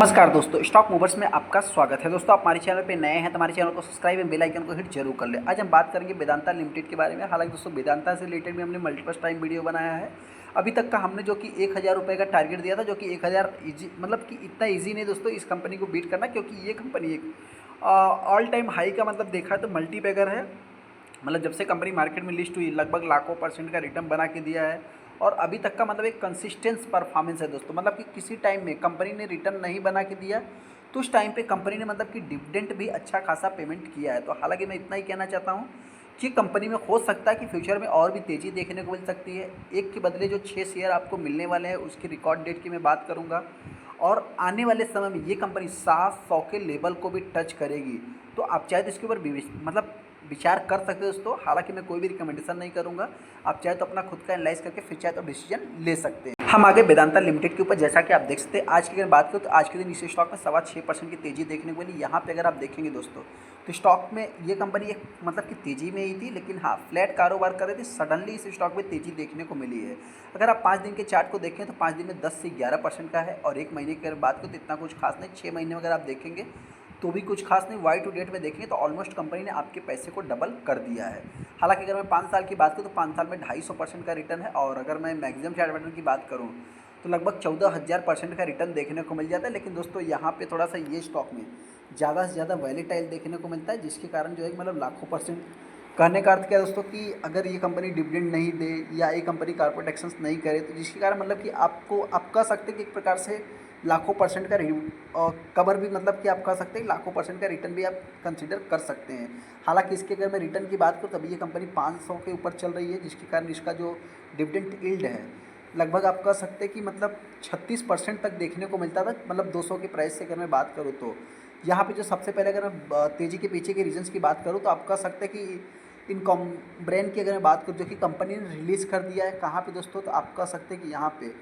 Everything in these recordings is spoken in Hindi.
नमस्कार दोस्तों, स्टॉक मूवर्स में आपका स्वागत है। दोस्तों, आप हमारे चैनल पे नए हैं तो हमारे चैनल को सब्सक्राइब एवं बेल आइकन को हिट जरूर कर लें। आज हम बात करेंगे वेदांता लिमिटेड के बारे में। हालांकि दोस्तों, वेदांता से रिलेटेड भी हमने मल्टीपल टाइम वीडियो बनाया है। अभी तक का हमने जो कि 1000 रुपये का टारगेट दिया था, जो कि 1000 ईजी, मतलब कि इतना ईजी नहीं दोस्तों इस कंपनी को बीट करना, क्योंकि ये कंपनी एक ऑल टाइम हाई का मतलब देखा है तो मल्टीबैगर है। मतलब जब से कंपनी मार्केट में लिस्ट हुई लगभग लाखों परसेंट का रिटर्न बना के दिया है। और अभी तक का मतलब एक कंसिस्टेंस परफॉर्मेंस है दोस्तों। मतलब कि किसी टाइम में कंपनी ने रिटर्न नहीं बना के दिया तो उस टाइम पे कंपनी ने मतलब कि डिविडेंड भी अच्छा खासा पेमेंट किया है। तो हालांकि मैं इतना ही कहना चाहता हूँ कि कंपनी में हो सकता है कि फ्यूचर में और भी तेज़ी देखने को मिल सकती है। एक के बदले जो 6 शेयर आपको मिलने वाले हैं उसकी रिकॉर्ड डेट की मैं बात करूँगा। और आने वाले समय में ये कंपनी 700 के लेवल को भी टच करेगी। तो आप चाहे तो इसके ऊपर मतलब विचार कर सकते हो दोस्तों। हालांकि मैं कोई भी रिकमेंडेशन नहीं करूंगा। आप चाहे तो अपना खुद का एनालाइज करके फिर चाहे तो डिसीजन ले सकते हैं। हम आगे वेदांता लिमिटेड के ऊपर, जैसा कि आप देख सकते हैं आज की अगर बात करें तो आज के दिन इस स्टॉक में 6.25% की तेजी देखने को मिली। यहाँ पे अगर आप देखेंगे दोस्तों तो स्टॉक में ये कंपनी एक मतलब कि तेजी में ही थी, लेकिन हाँ फ्लैट कारोबार कर रही थी। सडनली इस स्टॉक में तेजी देखने को मिली है। अगर आप 5 दिन के चार्ट को देखें तो 5 दिन में 10 से 11% का है। और एक महीने की अगर बात करें तो इतना कुछ खास नहीं। 6 महीने में अगर आप देखेंगे तो भी कुछ खास नहीं। वाई टू डेट में देखेंगे तो ऑलमोस्ट कंपनी ने आपके पैसे को डबल कर दिया है। हालांकि अगर मैं 5 साल की बात करूँ तो 5 साल में 250% का रिटर्न है। और अगर मैं मैक्सिमम शेयर रिटर्न की बात करूँ तो लगभग 14,000% का रिटर्न देखने को मिल जाता है। लेकिन दोस्तों यहाँ पे थोड़ा सा ये स्टॉक में ज़्यादा से ज़्यादा वैलेटाइल देखने को मिलता है, जिसके कारण जो है मतलब लाखों परसेंट। कहने का अर्थ क्या है दोस्तों कि अगर ये कंपनी डिविडेंड नहीं दे या ये कंपनी कॉर्पोरेट एक्शंस नहीं करे तो जिसके कारण मतलब कि आपको आप कह सकते हैं कि एक प्रकार से लाखों परसेंट का कवर भी, मतलब कि आप कह सकते हैं लाखों परसेंट का रिटर्न भी आप कंसीडर कर सकते हैं। हालांकि इसके अगर मैं रिटर्न की बात करूँ तभी ये कंपनी 500 के ऊपर चल रही है, जिसके कारण इसका जो डिविडेंड यील्ड है लगभग आप कह सकते हैं कि मतलब 36% तक देखने को मिलता था। मतलब 200 के प्राइस से अगर मैं बात करूँ तो यहाँ पे जो सबसे पहले अगर मैं तेज़ी के पीछे के रीजंस की बात करूँ तो आप कह सकते हैं कि इन कॉम ब्रांड की अगर मैं बात करूँ जो कि कंपनी ने रिलीज़ कर दिया है कहाँ पे दोस्तों, तो आप कह सकते हैं कि यहाँ पे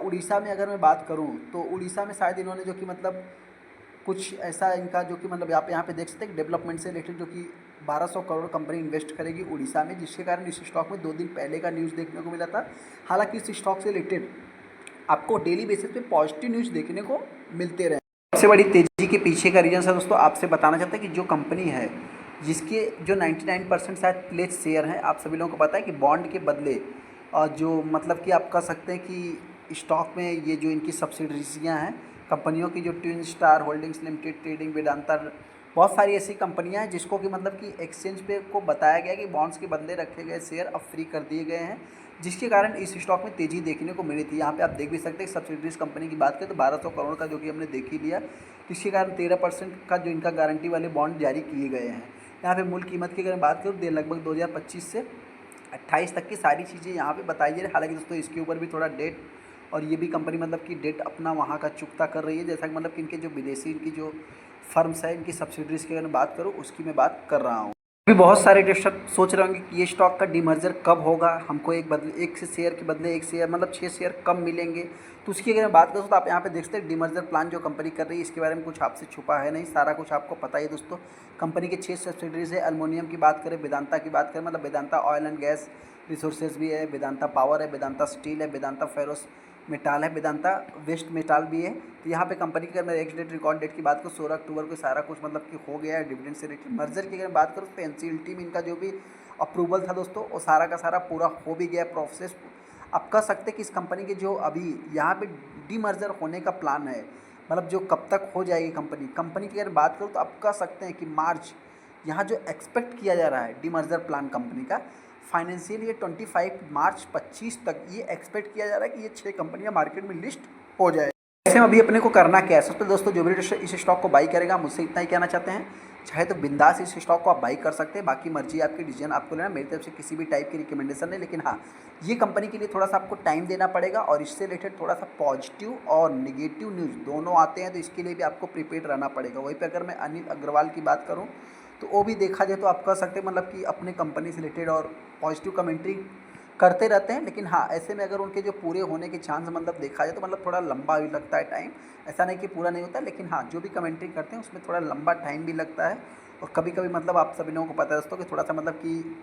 उड़ीसा में अगर मैं बात करूँ तो उड़ीसा में शायद इन्होंने जो कि मतलब कुछ ऐसा इनका जो कि मतलब आप यहाँ पे देख सकते हैं डेवलपमेंट से रिलेटेड जो कि 1200 करोड़ कंपनी इन्वेस्ट करेगी उड़ीसा में, जिसके कारण इस स्टॉक में 2 दिन पहले का न्यूज़ देखने को मिला था। हालांकि इस स्टॉक से रिलेटेड आपको डेली बेसिस पे पॉजिटिव न्यूज़ देखने को मिलते रहे। सबसे बड़ी तेज़ी के पीछे का रीज़न है दोस्तों, आपसे बताना चाहते हैं कि जो कंपनी है जिसके जो 99% शायद प्लेज शेयर हैं, आप सभी लोगों को पता है कि बॉन्ड के बदले जो मतलब कि आप कह सकते हैं कि स्टॉक में ये जो इनकी सब्सिडरीजियाँ हैं कंपनियों की, जो twin star holdings limited, trading, Vedanta, बहुत सारी ऐसी कंपनियां हैं जिसको कि मतलब कि एक्सचेंज पे को बताया गया कि बॉन्ड्स के बदले रखे गए शेयर अब फ्री कर दिए गए हैं, जिसके कारण इस स्टॉक में तेज़ी देखने को मिली थी। यहाँ पे आप देख भी सकते हैं सब्सिडरीज कंपनी की बात करें तो 1200 करोड़ का जो कि हमने देख ही लिया, जिसके कारण 13% का जो इनका गारंटी वाले बॉन्ड जारी किए गए हैं। यहाँ पे मूल कीमत की अगर बात करूँ तो लगभग 2025 से 28 तक की सारी चीज़ें यहाँ पे बताई जा रही है। हालांकि दोस्तों इसके ऊपर भी थोड़ा डेट, और ये भी कंपनी मतलब कि डेट अपना वहाँ का चुकता कर रही है। जैसा कि मतलब कि इनके जो विदेशी इनकी जो फर्म्स है, इनकी सब्सिडरीज की अगर मैं बात करूँ उसकी मैं बात कर रहा हूँ। अभी बहुत सारे इन्वेस्टर सोच रहे होंगे कि ये स्टॉक का डीमर्जर कब होगा, हमको एक से शेयर के बदले एक शेयर मतलब 6 शेयर कम मिलेंगे। तो उसकी अगर मैं बात करूँ तो आप यहाँ पे देख सकते हैं डीमर्जर प्लान जो कंपनी कर रही है, इसके बारे में कुछ आपसे छुपा है नहीं, सारा कुछ आपको पता ही है दोस्तों। कंपनी के 6 सब्सिडरीज है। एल्युमिनियम की बात करें, वेदांता की बात करें, मतलब Vedanta oil and gas resources भी है, वेदांता पावर है, वेदांता स्टील है, वेदांता फेरोस मेटाल है, वेदांता वेस्ट मेटाल भी है। तो यहाँ पे कंपनी की अगर मैं एक्स डेट रिकॉर्ड डेट की बात करूँ 16 अक्टूबर को सारा कुछ मतलब कि हो गया है डिविडेंड से रिलेटेड। मर्जर की अगर बात करूँ तो एनसीएलटी में इनका जो भी अप्रूवल था दोस्तों वो सारा का सारा पूरा हो भी गया प्रोसेस। आप कह सकते हैं कि इस कंपनी के जो अभी यहाँ पे डीमर्जर होने का प्लान है, मतलब जो कब तक हो जाएगी कंपनी की अगर बात करूँ तो आप कह सकते हैं कि मार्च, यहाँ जो एक्सपेक्ट किया जा रहा है डीमर्जर प्लान कंपनी का फाइनेंशियल ईयर 25 मार्च 25 तक ये एक्सपेक्ट किया जा रहा है कि ये 6 कंपनियां मार्केट में लिस्ट हो जाए। ऐसे में अभी अपने को करना क्या है, सबसे दोस्तों जो भी इस स्टॉक को बाई करेगा, मुझसे इतना ही कहना चाहते हैं, चाहे तो बिंदास इस स्टॉक को आप बाई कर सकते हैं, बाकी मर्जी आपकी, डिसीजन आपको लेना। मेरी तरफ से किसी भी टाइप की रिकमेंडेशन नहीं, लेकिन हाँ ये कंपनी के लिए थोड़ा सा आपको टाइम देना पड़ेगा और इससे रिलेटेड थोड़ा सा पॉजिटिव और निगेटिव न्यूज़ दोनों आते हैं, तो इसके लिए भी आपको प्रिपेयर रहना पड़ेगा। वहीं पर अगर मैं अनिल अग्रवाल की बात करूँ तो वो भी देखा जाए तो आप कह सकते हैं मतलब कि अपने कंपनी से रिलेटेड और पॉजिटिव कमेंट्री करते रहते हैं। लेकिन हाँ ऐसे में अगर उनके जो पूरे होने के चांस मतलब देखा जाए तो मतलब थोड़ा लंबा भी लगता है टाइम, ऐसा नहीं कि पूरा नहीं होता, लेकिन हाँ जो भी कमेंट्री करते हैं उसमें थोड़ा लंबा टाइम भी लगता है। और कभी कभी मतलब आप सभी लोगों को पता है दोस्तों कि थोड़ा सा मतलब कि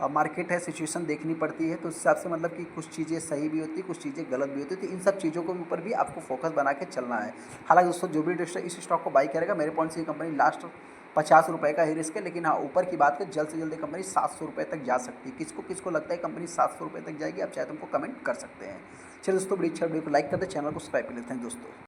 मार्केट है, सिचुएशन देखनी पड़ती है, तो उस हिसाब से मतलब कि कुछ चीज़ें सही भी होती है, कुछ चीज़ें गलत भी होती है, तो इन सब चीज़ों के ऊपर भी आपको फोकस बना के चलना है। हालांकि दोस्तों जो भी इन्वेस्टर इस स्टॉक को बाई करेगा, मेरे पॉइंट से ये कंपनी लास्ट 50 रुपये का ही रिस्क है, लेकिन हाँ ऊपर की बात करें जल्द से जल्द कंपनी 700 रुपये तक जा सकती है। किसको किसको लगता है कंपनी 700 रुपये तक जाएगी, आप चाहे तो हमको कमेंट कर सकते हैं। चलिए दोस्तों, बड़ी अच्छा वीडियो को लाइक कर दे, चैनल को सब्सक्राइब कर लेते हैं दोस्तों।